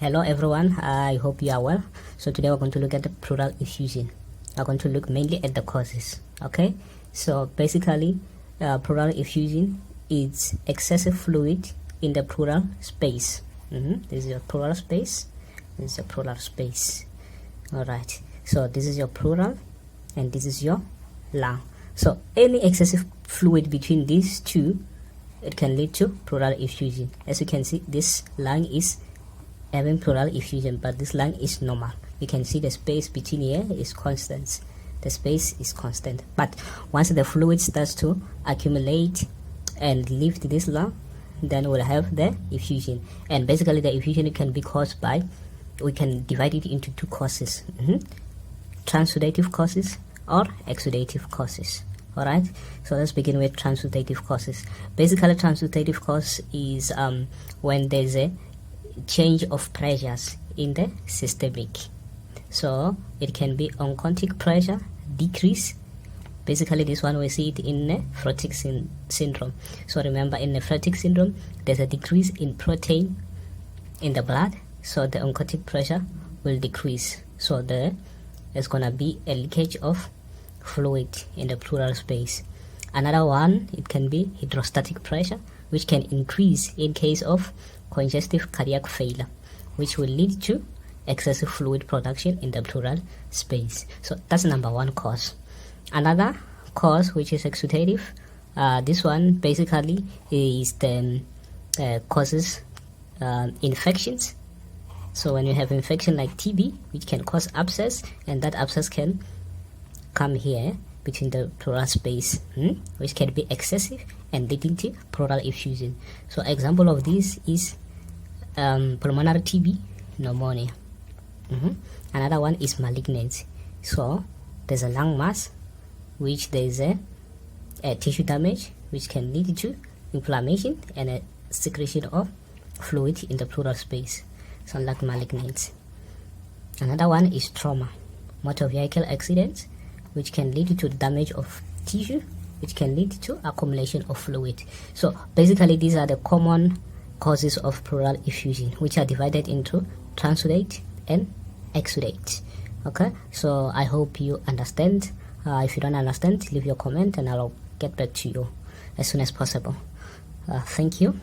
Hello everyone, I hope you are well. So today we're going to look at the pleural effusion. We're going to look mainly at the causes. Okay, so basically pleural effusion is excessive fluid in the pleural space. This is your pleural space. This is your pleural space. Alright, so this is your pleural and this is your lung. So any excessive fluid between these two, it can lead to pleural effusion. As you can see, this lung is having pleural effusion, but this lung is normal. You can see the space between here is constant. The space is constant, but once the fluid starts to accumulate and lift this lung, then we'll have the effusion. And basically the effusion can be caused by, we can divide it into two causes, transudative causes or exudative causes. Alright, so let's begin with transudative causes. Basically transudative cause is when there's a change of pressures in the systemic. So it can be oncotic pressure decrease. Basically this one we see it in nephrotic syndrome. So remember, in nephrotic syndrome there's a decrease in protein in the blood, so the oncotic pressure will decrease, so there's gonna be a leakage of fluid in the pleural space. Another one, it can be hydrostatic pressure, which can increase in case of congestive cardiac failure, which will lead to excessive fluid production in the pleural space. So that's number one cause. Another cause, which is exudative, this one basically is the causes infections. So when you have infection like TB, which can cause abscess, and that abscess can come here between the pleural space, which can be excessive and leading to pleural effusion. So example of this is pulmonary TB, pneumonia. Another one is malignancy. So there's a lung mass, which there's a tissue damage, which can lead to inflammation and a secretion of fluid in the pleural space, so like malignancy. Another one is trauma, motor vehicle accidents, which can lead to damage of tissue, which can lead to accumulation of fluid. So basically these are the common causes of pleural effusion, which are divided into transudate and exudate. Okay, so I hope you understand. If you don't understand, leave your comment and I'll get back to you as soon as possible. Thank you.